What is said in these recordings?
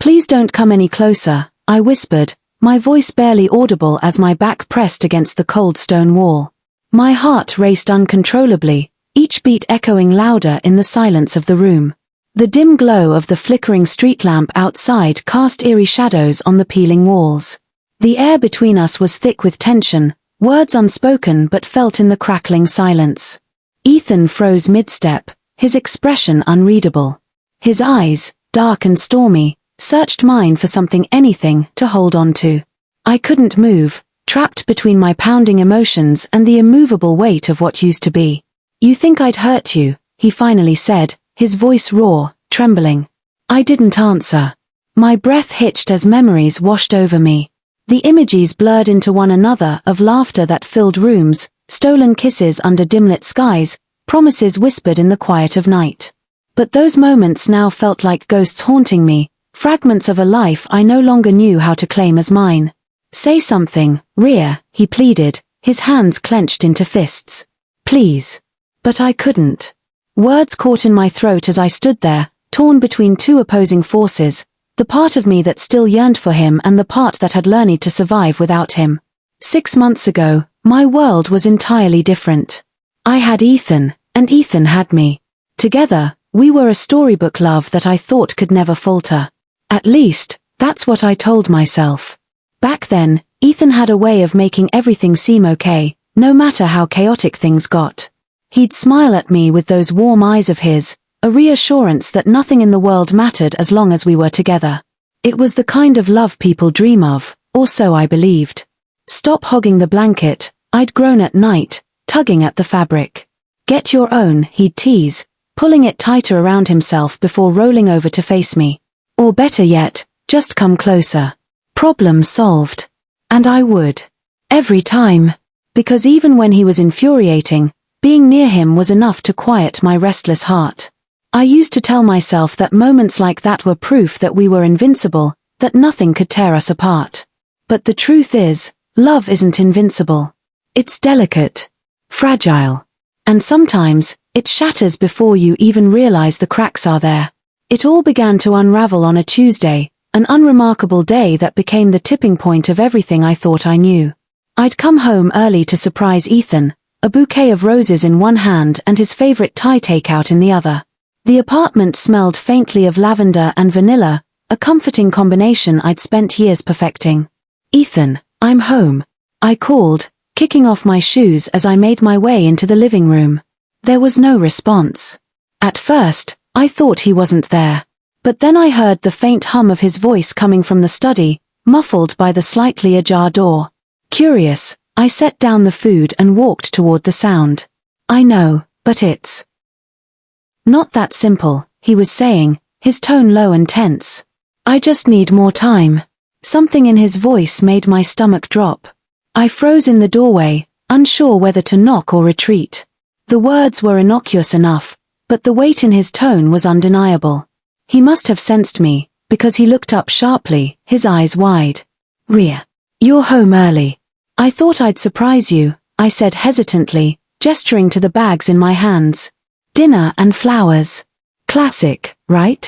"Please don't come any closer," I whispered, my voice barely audible as my back pressed against the cold stone wall. My heart raced uncontrollably, each beat echoing louder in the silence of the room. The dim glow of the flickering street lamp outside cast eerie shadows on the peeling walls. The air between us was thick with tension, words unspoken but felt in the crackling silence. Ethan froze mid-step, his expression unreadable. His eyes, dark and stormy, searched mine for anything to hold on to. I couldn't move, trapped between my pounding emotions and the immovable weight of what used to be. "You think I'd hurt you," he finally said, his voice raw, trembling. I didn't answer. My breath hitched as memories washed over me. The images blurred into one another of laughter that filled rooms, stolen kisses under dim-lit skies, promises whispered in the quiet of night. But those moments now felt like ghosts haunting me, fragments of a life I no longer knew how to claim as mine. "Say something, Rhea," he pleaded, his hands clenched into fists. "Please." But I couldn't. Words caught in my throat as I stood there, torn between two opposing forces, the part of me that still yearned for him and the part that had learned to survive without him. 6 months ago, my world was entirely different. I had Ethan, and Ethan had me. Together, we were a storybook love that I thought could never falter. At least, that's what I told myself. Back then, Ethan had a way of making everything seem okay, no matter how chaotic things got. He'd smile at me with those warm eyes of his, a reassurance that nothing in the world mattered as long as we were together. It was the kind of love people dream of, or so I believed. "Stop hogging the blanket," I'd groan at night, tugging at the fabric. "Get your own," he'd tease, pulling it tighter around himself before rolling over to face me. Or better yet, just come closer. Problem solved. And I would. Every time. Because even when he was infuriating, being near him was enough to quiet my restless heart. I used to tell myself that moments like that were proof that we were invincible, that nothing could tear us apart. But the truth is, love isn't invincible. It's delicate. Fragile. And sometimes, it shatters before you even realize the cracks are there. It all began to unravel on a Tuesday, an unremarkable day that became the tipping point of everything I thought I knew. I'd come home early to surprise Ethan, a bouquet of roses in one hand and his favorite Thai takeout in the other. The apartment smelled faintly of lavender and vanilla, a comforting combination I'd spent years perfecting. "Ethan, I'm home," I called, kicking off my shoes as I made my way into the living room. There was no response. At first, I thought he wasn't there. But then I heard the faint hum of his voice coming from the study, muffled by the slightly ajar door. Curious, I set down the food and walked toward the sound. "I know, but it's not that simple," he was saying, his tone low and tense. "I just need more time." Something in his voice made my stomach drop. I froze in the doorway, unsure whether to knock or retreat. The words were innocuous enough, but the weight in his tone was undeniable. He must have sensed me, because he looked up sharply, his eyes wide. "Rhea, you're home early." "I thought I'd surprise you," I said hesitantly, gesturing to the bags in my hands. "Dinner and flowers. Classic, right?"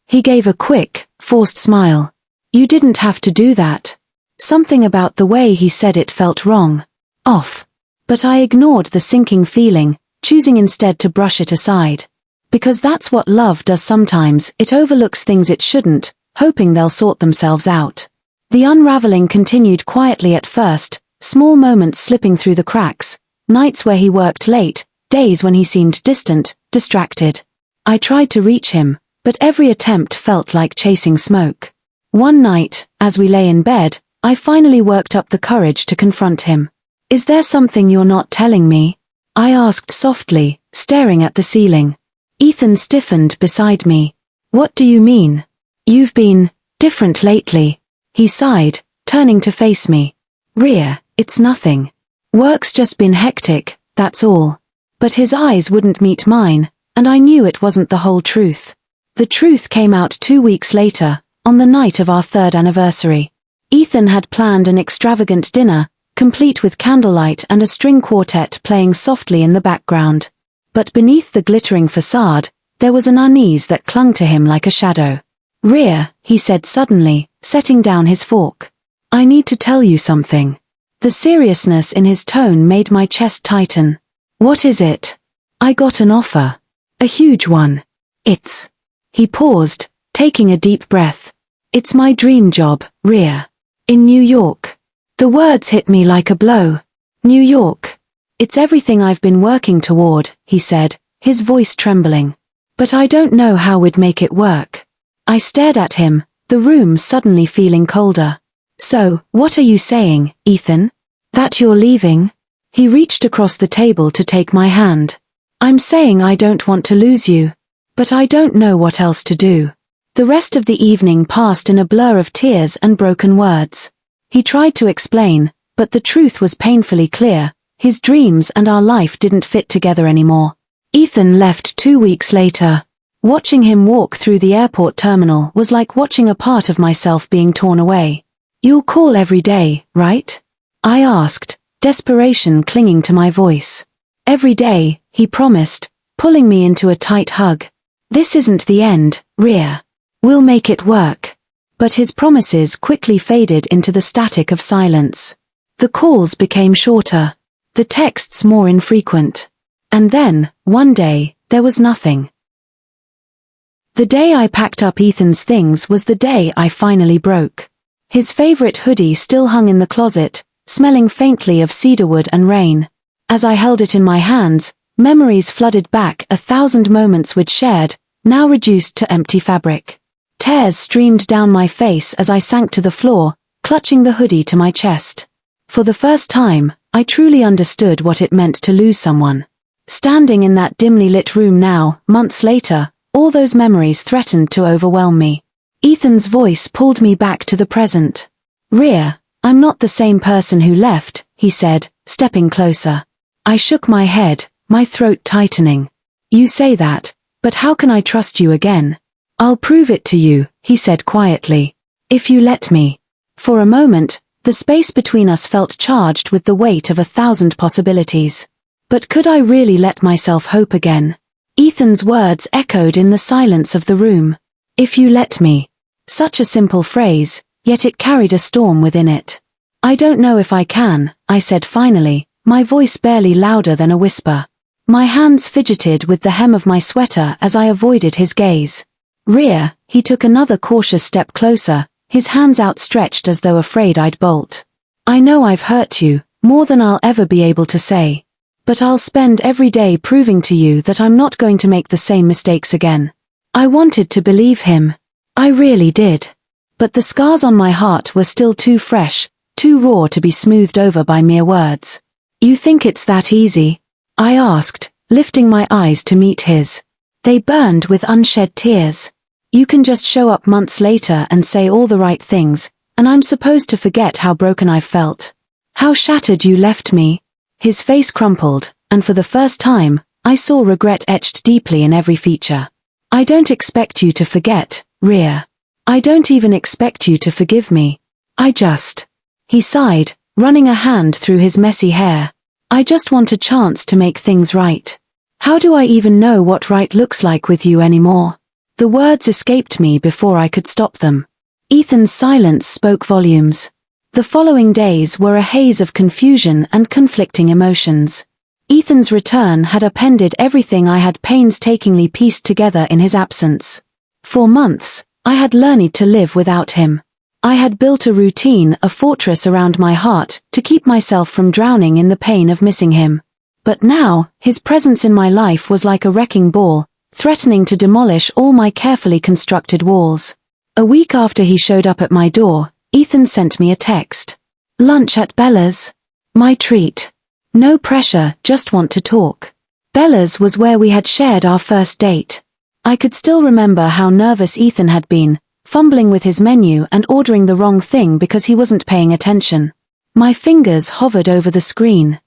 He gave a quick, forced smile. "You didn't have to do that." Something about the way he said it felt wrong. Off. But I ignored the sinking feeling, choosing instead to brush it aside. Because that's what love does sometimes, it overlooks things it shouldn't, hoping they'll sort themselves out. The unraveling continued quietly at first, small moments slipping through the cracks, nights where he worked late, days when he seemed distant, distracted. I tried to reach him, but every attempt felt like chasing smoke. One night, as we lay in bed, I finally worked up the courage to confront him. "Is there something you're not telling me?" I asked softly, staring at the ceiling. Ethan stiffened beside me. "What do you mean?" "You've been different lately," he sighed, turning to face me. "Rhea, it's nothing. Work's just been hectic, that's all." But his eyes wouldn't meet mine, and I knew it wasn't the whole truth. The truth came out 2 weeks later, on the night of our 3rd anniversary. Ethan had planned an extravagant dinner, complete with candlelight and a string quartet playing softly in the background. But beneath the glittering facade, there was an unease that clung to him like a shadow. "Rhea," he said suddenly, setting down his fork. I need to tell you something. The seriousness in his tone made my chest tighten. What is it? I got an offer. A huge one. It's... He paused, taking a deep breath. It's my dream job, Rhea. In New York. The words hit me like a blow. New York. It's everything I've been working toward, he said, his voice trembling. But I don't know how we'd make it work. I stared at him, the room suddenly feeling colder. So, what are you saying, Ethan? That you're leaving? He reached across the table to take my hand. I'm saying I don't want to lose you. But I don't know what else to do. The rest of the evening passed in a blur of tears and broken words. He tried to explain, but the truth was painfully clear. His dreams and our life didn't fit together anymore. Ethan left 2 weeks later. Watching him walk through the airport terminal was like watching a part of myself being torn away. You'll call every day, right? I asked, desperation clinging to my voice. Every day, he promised, pulling me into a tight hug. This isn't the end, Rhea. We'll make it work. But his promises quickly faded into the static of silence. The calls became shorter. The texts more infrequent. And then, one day, there was nothing. The day I packed up Ethan's things was the day I finally broke. His favorite hoodie still hung in the closet, smelling faintly of cedarwood and rain. As I held it in my hands, memories flooded back, 1,000 moments we'd shared, now reduced to empty fabric. Tears streamed down my face as I sank to the floor, clutching the hoodie to my chest. For the first time, I truly understood what it meant to lose someone. Standing in that dimly lit room now, months later, all those memories threatened to overwhelm me. Ethan's voice pulled me back to the present. Rhea, I'm not the same person who left, he said, stepping closer. I shook my head, my throat tightening. You say that, but how can I trust you again? I'll prove it to you, he said quietly. If you let me. For a moment, the space between us felt charged with the weight of 1,000 possibilities. But could I really let myself hope again? Ethan's words echoed in the silence of the room. If you let me. Such a simple phrase, yet it carried a storm within it. I don't know if I can, I said finally, my voice barely louder than a whisper. My hands fidgeted with the hem of my sweater as I avoided his gaze. Rhea, he took another cautious step closer, his hands outstretched as though afraid I'd bolt. I know I've hurt you, more than I'll ever be able to say. But I'll spend every day proving to you that I'm not going to make the same mistakes again. I wanted to believe him. I really did. But the scars on my heart were still too fresh, too raw to be smoothed over by mere words. You think it's that easy? I asked, lifting my eyes to meet his. They burned with unshed tears. You can just show up months later and say all the right things, and I'm supposed to forget how broken I've felt. How shattered you left me. His face crumpled, and for the first time, I saw regret etched deeply in every feature. I don't expect you to forget, Rhea. I don't even expect you to forgive me. I just... He sighed, running a hand through his messy hair. I just want a chance to make things right. How do I even know what right looks like with you anymore? The words escaped me before I could stop them. Ethan's silence spoke volumes. The following days were a haze of confusion and conflicting emotions. Ethan's return had upended everything I had painstakingly pieced together in his absence. For months, I had learned to live without him. I had built a routine, a fortress around my heart, to keep myself from drowning in the pain of missing him. But now, his presence in my life was like a wrecking ball, threatening to demolish all my carefully constructed walls. A week after he showed up at my door, Ethan sent me a text. Lunch at Bella's? My treat. No pressure, just want to talk. Bella's was where we had shared our first date. I could still remember how nervous Ethan had been, fumbling with his menu and ordering the wrong thing because he wasn't paying attention. My fingers hovered over the screen,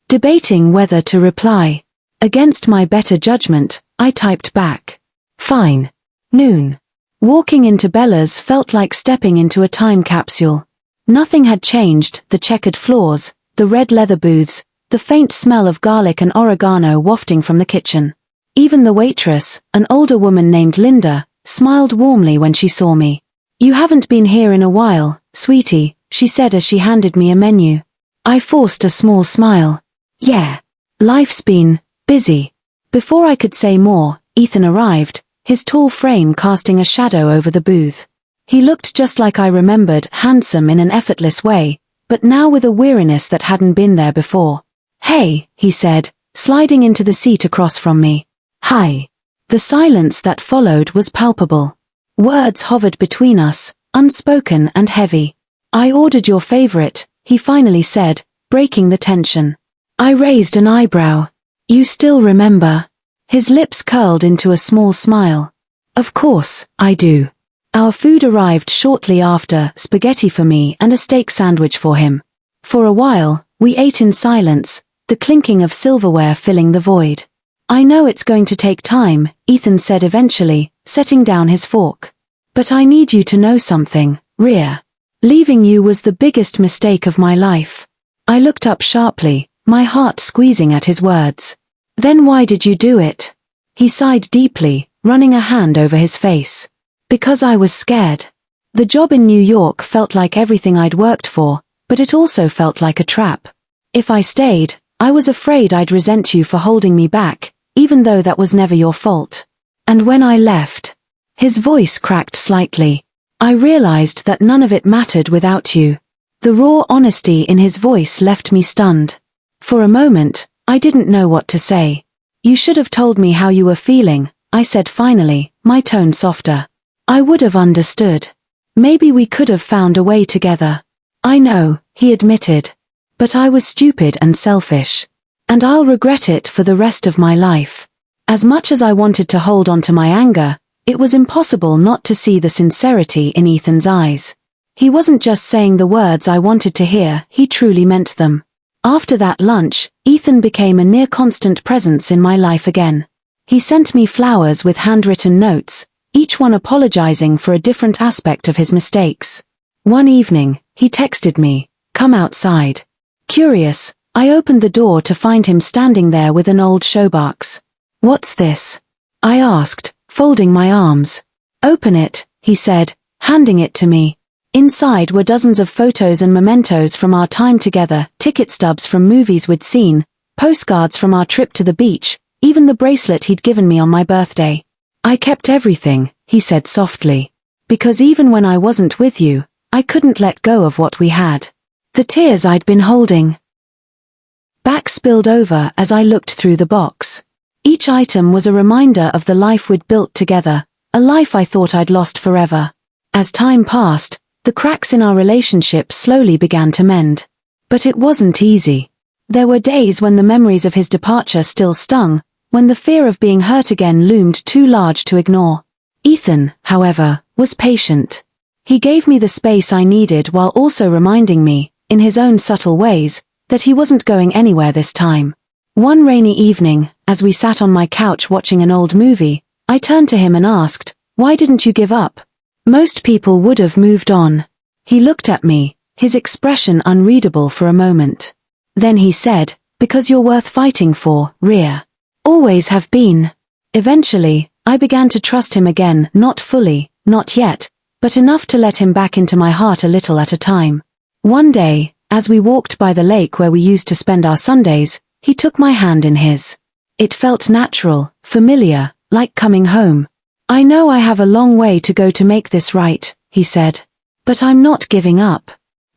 debating whether to reply. Against my better judgment, I typed back. Fine. Noon. Walking into Bella's felt like stepping into a time capsule. Nothing had changed, the checkered floors, the red leather booths, the faint smell of garlic and oregano wafting from the kitchen. Even the waitress, an older woman named Linda, smiled warmly when she saw me. "You haven't been here in a while, sweetie," she said as she handed me a menu. I forced a small smile. "Yeah. Life's been busy." Before I could say more, Ethan arrived, his tall frame casting a shadow over the booth. He looked just like I remembered, handsome in an effortless way, but now with a weariness that hadn't been there before. "Hey," he said, sliding into the seat across from me. "Hi." The silence that followed was palpable. Words hovered between us, unspoken and heavy. "I ordered your favorite," he finally said, breaking the tension. I raised an eyebrow. "You still remember?" His lips curled into a small smile. "Of course, I do." Our food arrived shortly after, spaghetti for me and a steak sandwich for him. For a while, we ate in silence, the clinking of silverware filling the void. "I know it's going to take time," Ethan said eventually, setting down his fork. "But I need you to know something, Rhea. Leaving you was the biggest mistake of my life." I looked up sharply, my heart squeezing at his words. "Then why did you do it?" He sighed deeply, running a hand over his face. "Because I was scared." The job in New York felt like everything I'd worked for, but it also felt like a trap. If I stayed, I was afraid I'd resent you for holding me back, even though that was never your fault. And when I left, his voice cracked slightly. I realized that none of it mattered without you. The raw honesty in his voice left me stunned. For a moment, I didn't know what to say. "You should have told me how you were feeling," I said finally, my tone softer. "I would have understood. Maybe we could have found a way together." "I know," he admitted. "But I was stupid and selfish. And I'll regret it for the rest of my life." As much as I wanted to hold on to my anger, it was impossible not to see the sincerity in Ethan's eyes. He wasn't just saying the words I wanted to hear, he truly meant them. After that lunch, Ethan became a near-constant presence in my life again. He sent me flowers with handwritten notes, each one apologizing for a different aspect of his mistakes. One evening, he texted me, "Come outside." Curious, I opened the door to find him standing there with an old showbox. "What's this?" I asked, folding my arms. "Open it," he said, handing it to me. Inside were dozens of photos and mementos from our time together, ticket stubs from movies we'd seen, postcards from our trip to the beach, even the bracelet he'd given me on my birthday. "I kept everything," he said softly. "Because even when I wasn't with you, I couldn't let go of what we had." The tears I'd been holding back spilled over as I looked through the box. Each item was a reminder of the life we'd built together, a life I thought I'd lost forever. As time passed, the cracks in our relationship slowly began to mend. But it wasn't easy. There were days when the memories of his departure still stung, when the fear of being hurt again loomed too large to ignore. Ethan, however, was patient. He gave me the space I needed while also reminding me, in his own subtle ways, that he wasn't going anywhere this time. One rainy evening, as we sat on my couch watching an old movie, I turned to him and asked, "Why didn't you give up? Most people would have moved on." He looked at me, his expression unreadable for a moment. Then he said, "Because you're worth fighting for, Rhea. Always have been." Eventually, I began to trust him again, not fully, not yet, but enough to let him back into my heart a little at a time. One day, as we walked by the lake where we used to spend our Sundays, he took my hand in his. It felt natural, familiar, like coming home. "I know I have a long way to go to make this right," he said. "But I'm not giving up.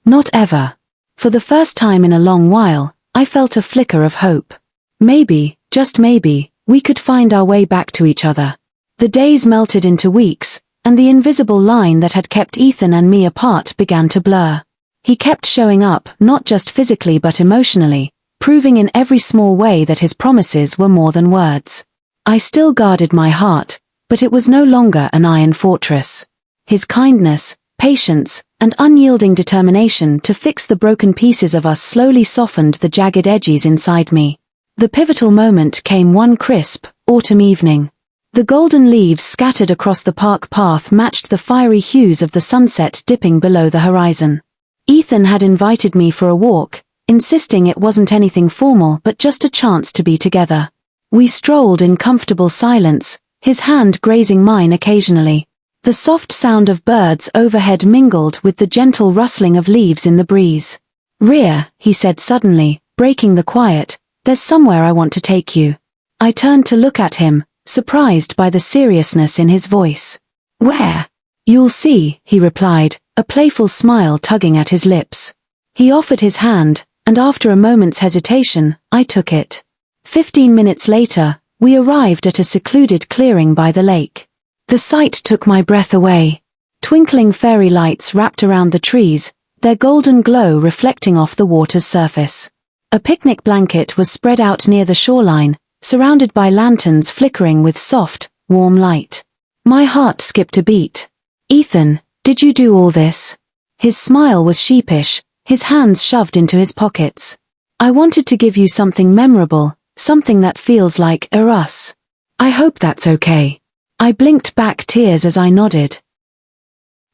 Not ever." For the first time in a long while, I felt a flicker of hope. Maybe, just maybe, we could find our way back to each other. The days melted into weeks, and the invisible line that had kept Ethan and me apart began to blur. He kept showing up, not just physically but emotionally, proving in every small way that his promises were more than words. I still guarded my heart, but it was no longer an iron fortress. His kindness, patience, and unyielding determination to fix the broken pieces of us slowly softened the jagged edges inside me. The pivotal moment came one crisp, autumn evening. The golden leaves scattered across the park path matched the fiery hues of the sunset dipping below the horizon. Ethan had invited me for a walk, insisting it wasn't anything formal but just a chance to be together. We strolled in comfortable silence, his hand grazing mine occasionally. The soft sound of birds overhead mingled with the gentle rustling of leaves in the breeze. "Rhea," he said suddenly, breaking the quiet, "there's somewhere I want to take you." I turned to look at him, surprised by the seriousness in his voice. "Where?" "You'll see," he replied, a playful smile tugging at his lips. He offered his hand, and after a moment's hesitation, I took it. 15 minutes later, we arrived at a secluded clearing by the lake. The sight took my breath away. Twinkling fairy lights wrapped around the trees, their golden glow reflecting off the water's surface. A picnic blanket was spread out near the shoreline, surrounded by lanterns flickering with soft, warm light. My heart skipped a beat. "Ethan, did you do all this?" His smile was sheepish, his hands shoved into his pockets. "I wanted to give you something memorable, something that feels like us. I hope that's okay." I blinked back tears as I nodded.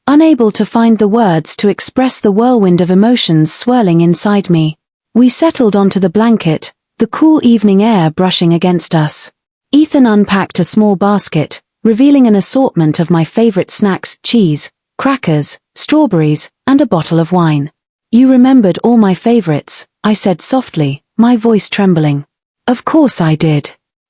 Unable to find the words to express the whirlwind of emotions swirling inside me, we settled onto the blanket, the cool evening air brushing against us. Ethan unpacked a small basket, revealing an assortment of my favorite snacks: cheese, crackers, strawberries, and a bottle of wine. "You remembered all my favorites," I said softly, my voice trembling. "Of course I did."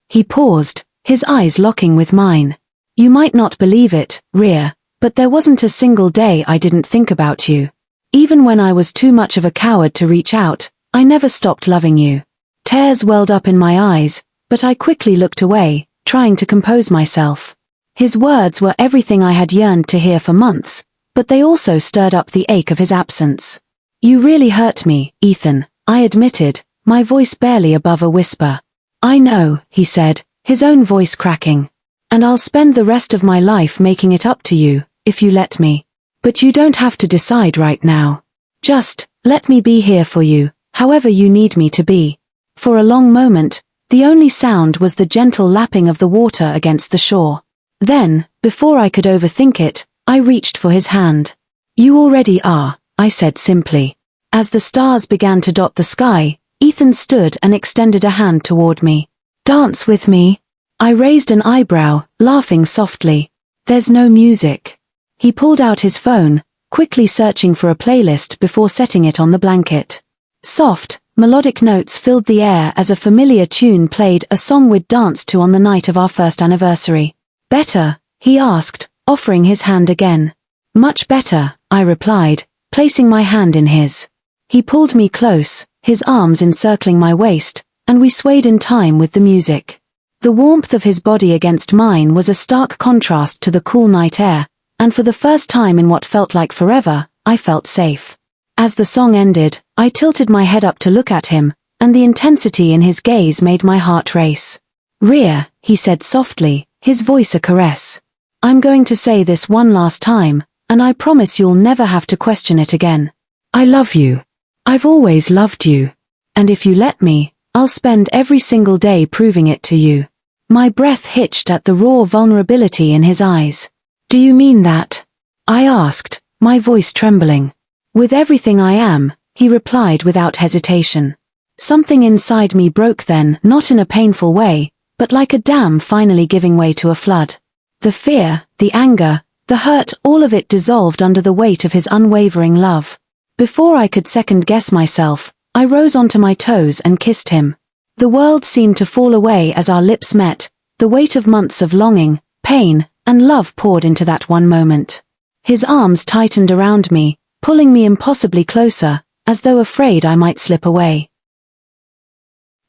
He paused, his eyes locking with mine. "You might not believe it, Rhea, but there wasn't a single day I didn't think about you. Even when I was too much of a coward to reach out, I never stopped loving you." Tears welled up in my eyes, but I quickly looked away, trying to compose myself. His words were everything I had yearned to hear for months, but they also stirred up the ache of his absence. "You really hurt me, Ethan," I admitted, my voice barely above a whisper. "I know," he said, his own voice cracking. "And I'll spend the rest of my life making it up to you, if you let me. But you don't have to decide right now. Just, let me be here for you, however you need me to be." For a long moment, the only sound was the gentle lapping of the water against the shore. Then, before I could overthink it, I reached for his hand. "You already are," I said simply. As the stars began to dot the sky, Ethan stood and extended a hand toward me. "Dance with me?" I raised an eyebrow, laughing softly. "There's no music." He pulled out his phone, quickly searching for a playlist before setting it on the blanket. Soft, melodic notes filled the air as a familiar tune played, a song we'd danced to on the night of our first anniversary. "Better?" he asked, offering his hand again. "Much better," I replied, placing my hand in his. He pulled me close, his arms encircling my waist, and we swayed in time with the music. The warmth of his body against mine was a stark contrast to the cool night air, and for the first time in what felt like forever, I felt safe. As the song ended, I tilted my head up to look at him, and the intensity in his gaze made my heart race. "Rhea," he said softly, his voice a caress. "I'm going to say this one last time, and I promise you'll never have to question it again. I love you. I've always loved you. And if you let me, I'll spend every single day proving it to you." My breath hitched at the raw vulnerability in his eyes. "Do you mean that?" I asked, my voice trembling. "With everything I am," he replied without hesitation. Something inside me broke then, not in a painful way, but like a dam finally giving way to a flood. The fear, the anger, the hurt, all of it dissolved under the weight of his unwavering love. Before I could second-guess myself, I rose onto my toes and kissed him. The world seemed to fall away as our lips met, the weight of months of longing, pain, and love poured into that one moment. His arms tightened around me, pulling me impossibly closer, as though afraid I might slip away.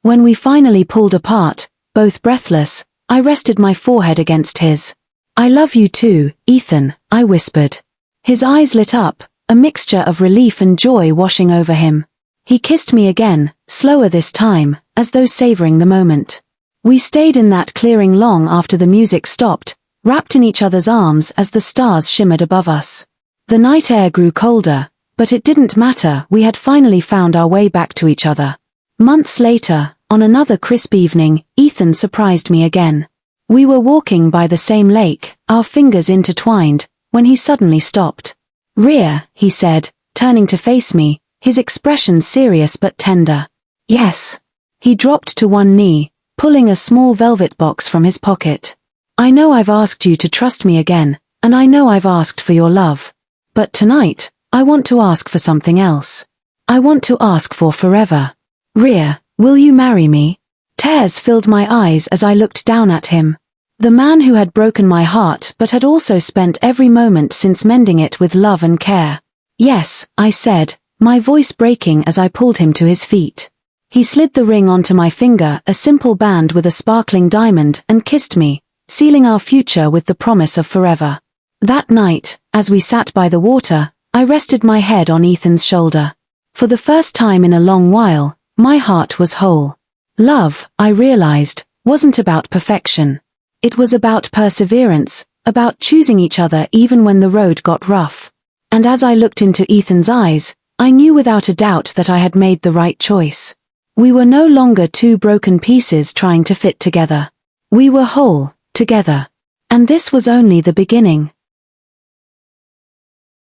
When we finally pulled apart, both breathless, I rested my forehead against his. "I love you too, Ethan," I whispered. His eyes lit up, a mixture of relief and joy washing over him. He kissed me again, slower this time, as though savoring the moment. We stayed in that clearing long after the music stopped, wrapped in each other's arms as the stars shimmered above us. The night air grew colder, but it didn't matter, we had finally found our way back to each other. Months later, on another crisp evening, Ethan surprised me again. We were walking by the same lake, our fingers intertwined, when he suddenly stopped. "Rhea," he said, turning to face me, his expression serious but tender. "Yes." He dropped to one knee, pulling a small velvet box from his pocket. I know I've asked you to trust me again, and I know I've asked for your love. But tonight, I want to ask for something else. I want to ask for forever. Ria, will you marry me? Tears filled my eyes as I looked down at him. The man who had broken my heart but had also spent every moment since mending it with love and care. Yes, I said, my voice breaking as I pulled him to his feet. He slid the ring onto my finger, a simple band with a sparkling diamond, and kissed me, sealing our future with the promise of forever. That night, as we sat by the water, I rested my head on Ethan's shoulder. For the first time in a long while, my heart was whole. Love, I realized, wasn't about perfection. It was about perseverance, about choosing each other even when the road got rough. And as I looked into Ethan's eyes, I knew without a doubt that I had made the right choice. We were no longer two broken pieces trying to fit together. We were whole, together. And this was only the beginning.